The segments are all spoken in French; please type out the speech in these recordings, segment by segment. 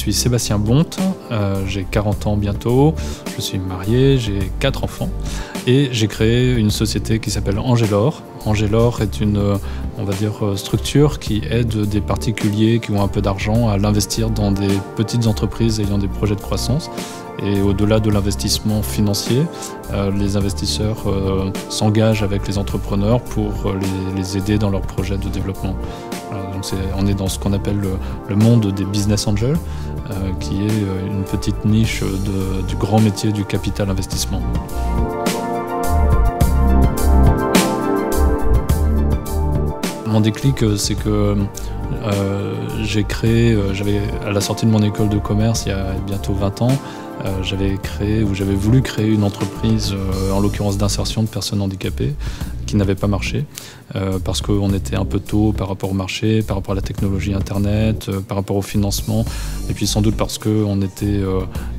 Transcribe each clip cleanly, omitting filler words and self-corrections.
suis Sébastien Bonte, j'ai 40 ans bientôt, je suis marié, j'ai 4 enfants et j'ai créé une société qui s'appelle Angelor. Angelor est une, on va dire, structure qui aide des particuliers qui ont un peu d'argent à l'investir dans des petites entreprises ayant des projets de croissance. Et au-delà de l'investissement financier, les investisseurs s'engagent avec les entrepreneurs pour les aider dans leurs projets de développement. Donc on est dans ce qu'on appelle le monde des business angels, qui est une petite niche du grand métier du capital investissement. Mon déclic, c'est que j'ai créé, à la sortie de mon école de commerce il y a bientôt 20 ans, j'avais voulu créer une entreprise, en l'occurrence d'insertion de personnes handicapées, qui n'avait pas marché, parce qu'on était un peu tôt par rapport au marché, par rapport à la technologie Internet, par rapport au financement, et puis sans doute parce qu'on était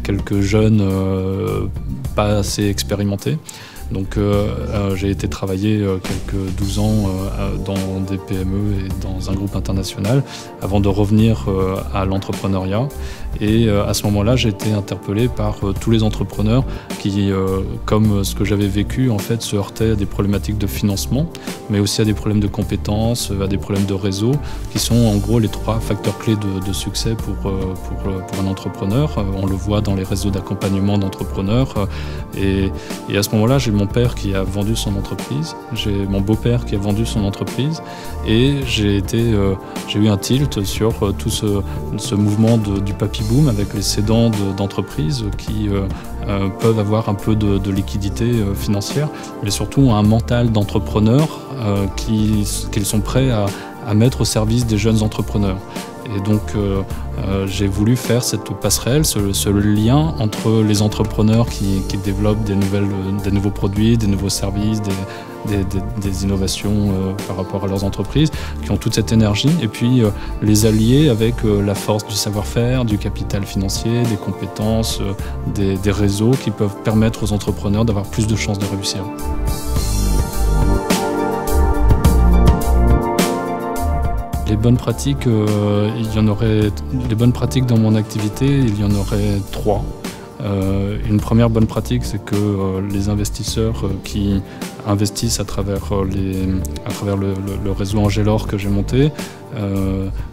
quelques jeunes pas assez expérimentés. Donc j'ai été travailler quelques 12 ans dans des PME et dans un groupe international avant de revenir à l'entrepreneuriat. Et à ce moment-là, j'ai été interpellé par tous les entrepreneurs qui, comme ce que j'avais vécu, en fait, se heurtaient à des problématiques de financement, mais aussi à des problèmes de compétences, à des problèmes de réseau, qui sont en gros les 3 facteurs clés de succès pour un entrepreneur. On le voit dans les réseaux d'accompagnement d'entrepreneurs. Et à ce moment-là, j'ai mon père qui a vendu son entreprise, j'ai mon beau-père qui a vendu son entreprise, et j'ai eu un tilt sur tout ce mouvement du papy boom avec les cédants d'entreprises qui peuvent avoir un peu de liquidité financière, mais surtout un mental d'entrepreneur qu'ils sont prêts à mettre au service des jeunes entrepreneurs. Et donc j'ai voulu faire cette passerelle, ce lien entre les entrepreneurs qui développent des nouveaux produits, des nouveaux services, des innovations par rapport à leurs entreprises, qui ont toute cette énergie, et puis les allier avec la force du savoir-faire, du capital financier, des compétences, des réseaux qui peuvent permettre aux entrepreneurs d'avoir plus de chances de réussir. Les bonnes pratiques, les bonnes pratiques dans mon activité, il y en aurait 3. Une première bonne pratique, c'est que les investisseurs qui investissent à travers le réseau Angelor que j'ai monté,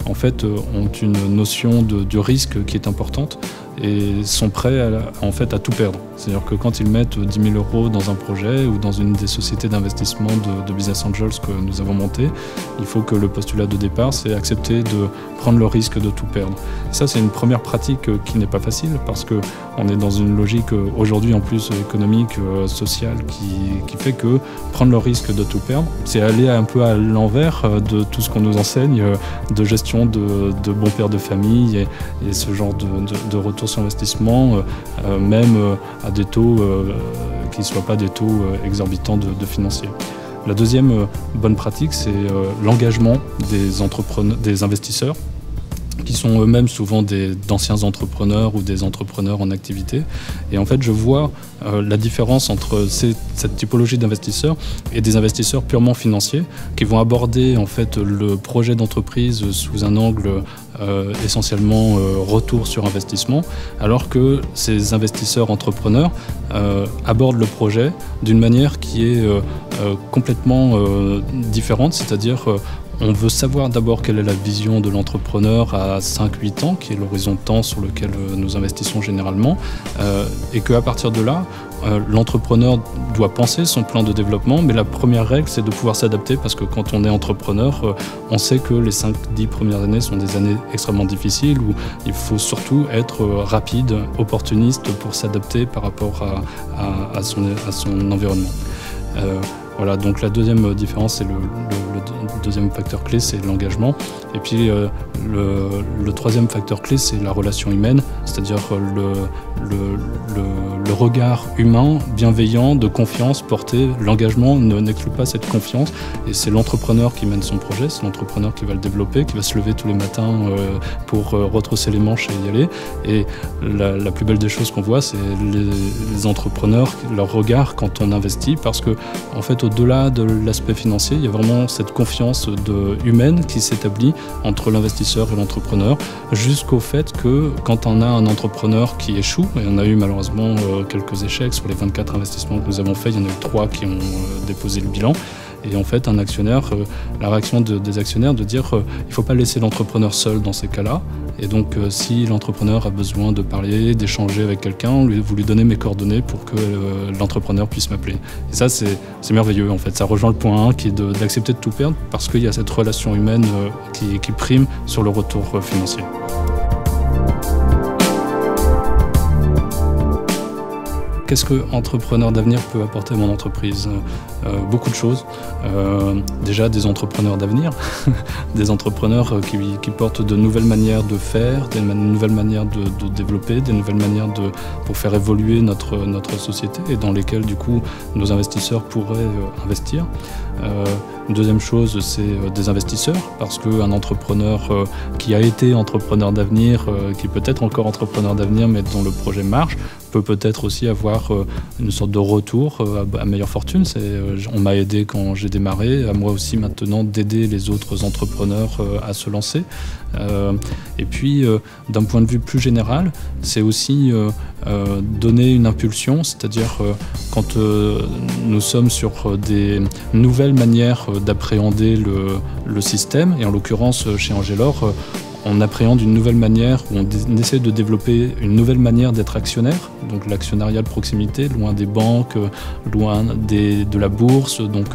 en fait, ont une notion du risque qui est importante et sont prêts à tout perdre. C'est-à-dire que quand ils mettent 10 000 € dans un projet ou dans une des sociétés d'investissement de Business Angels que nous avons montées, il faut que le postulat de départ, c'est accepter de prendre le risque de tout perdre. Et ça, c'est une première pratique qui n'est pas facile parce qu'on est dans une logique aujourd'hui en plus économique, sociale, qui fait que prendre le risque de tout perdre, c'est aller un peu à l'envers de tout ce qu'on nous enseigne de gestion de bon père de famille et ce genre de retour sur investissement, même à des taux qui ne soient pas des taux exorbitants de financiers. La deuxième bonne pratique, c'est l'engagement des investisseurs, qui sont eux-mêmes souvent d'anciens entrepreneurs ou des entrepreneurs en activité. Et en fait, je vois la différence entre cette typologie d'investisseurs et des investisseurs purement financiers qui vont aborder en fait le projet d'entreprise sous un angle essentiellement retour sur investissement, alors que ces investisseurs entrepreneurs abordent le projet d'une manière qui est complètement différente, c'est-à-dire on veut savoir d'abord quelle est la vision de l'entrepreneur à 5-8 ans, qui est l'horizon de temps sur lequel nous investissons généralement, et qu'à partir de là, l'entrepreneur doit penser son plan de développement, mais la première règle, c'est de pouvoir s'adapter, parce que quand on est entrepreneur, on sait que les 5-10 premières années sont des années extrêmement difficiles, où il faut surtout être rapide, opportuniste pour s'adapter par rapport à son environnement. Voilà, donc la deuxième différence, c'est le deuxième facteur clé, c'est l'engagement. Et puis le troisième facteur clé, c'est la relation humaine, c'est-à-dire le regard humain, bienveillant, de confiance porté. L'engagement n'exclut pas cette confiance, et c'est l'entrepreneur qui mène son projet, c'est l'entrepreneur qui va le développer, qui va se lever tous les matins pour retrousser les manches et y aller. Et la plus belle des choses qu'on voit, c'est les entrepreneurs, leur regard quand on investit, parce que en fait, au-delà de l'aspect financier, il y a vraiment cette confiance humaine qui s'établit entre l'investisseur et l'entrepreneur, jusqu'au fait que quand on a un entrepreneur qui échoue, et on a eu malheureusement quelques échecs sur les 24 investissements que nous avons faits, il y en a eu 3 qui ont déposé le bilan. Et en fait, un actionnaire, la réaction des actionnaires de dire il ne faut pas laisser l'entrepreneur seul dans ces cas-là. Et donc, si l'entrepreneur a besoin de parler, d'échanger avec quelqu'un, vous lui donnez mes coordonnées pour que l'entrepreneur puisse m'appeler. Et ça, c'est merveilleux en fait. Ça rejoint le point 1 qui est d'accepter de tout perdre parce qu'il y a cette relation humaine qui prime sur le retour financier. Qu'est-ce que Entrepreneur d'avenir peut apporter à mon entreprise? Beaucoup de choses. Déjà des entrepreneurs d'avenir, des entrepreneurs qui portent de nouvelles manières de faire, des nouvelles manières de développer, des nouvelles manières pour faire évoluer notre société et dans lesquelles du coup nos investisseurs pourraient investir. Une deuxième chose, c'est des investisseurs, parce qu'un entrepreneur qui a été entrepreneur d'avenir, qui peut être encore entrepreneur d'avenir, mais dont le projet marche, peut-être aussi avoir une sorte de retour à meilleure fortune. On m'a aidé quand j'ai démarré, à moi aussi maintenant d'aider les autres entrepreneurs à se lancer. Et puis, d'un point de vue plus général, c'est aussi donner une impulsion, c'est-à-dire quand nous sommes sur des nouvelles manières d'appréhender le système, et en l'occurrence chez Angelor, on appréhende une nouvelle manière, où on essaie de développer une nouvelle manière d'être actionnaire, donc l'actionnariat de proximité, loin des banques, loin de la bourse, donc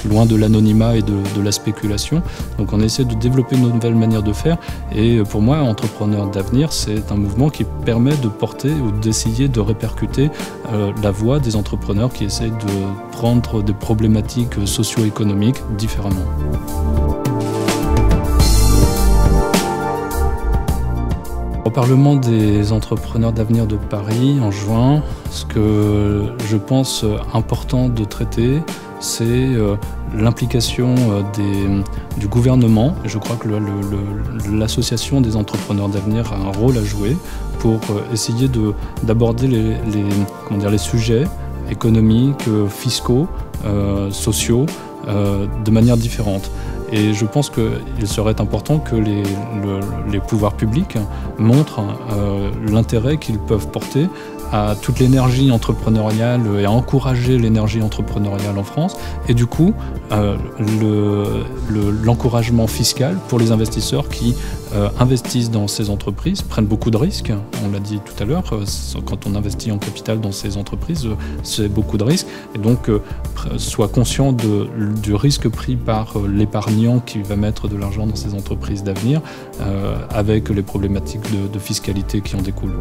loin de l'anonymat et de la spéculation. Donc on essaie de développer une nouvelle manière de faire, et pour moi, Entrepreneur d'avenir, c'est un mouvement qui permet de porter ou d'essayer de répercuter la voix des entrepreneurs qui essaient de prendre des problématiques socio-économiques différemment. Au Parlement des entrepreneurs d'avenir de Paris, en juin, ce que je pense important de traiter, c'est l'implication du gouvernement. Je crois que l'association des entrepreneurs d'avenir a un rôle à jouer pour essayer d'aborder les sujets économiques, fiscaux, sociaux, de manière différente. Et je pense qu'il serait important que les pouvoirs publics montrent l'intérêt qu'ils peuvent porter à toute l'énergie entrepreneuriale et à encourager l'énergie entrepreneuriale en France, et du coup l'encouragement fiscal pour les investisseurs qui investissent dans ces entreprises, prennent beaucoup de risques, on l'a dit tout à l'heure, quand on investit en capital dans ces entreprises, c'est beaucoup de risques, et donc soient conscients du risque pris par l'épargnant qui va mettre de l'argent dans ces entreprises d'avenir, avec les problématiques de fiscalité qui en découlent.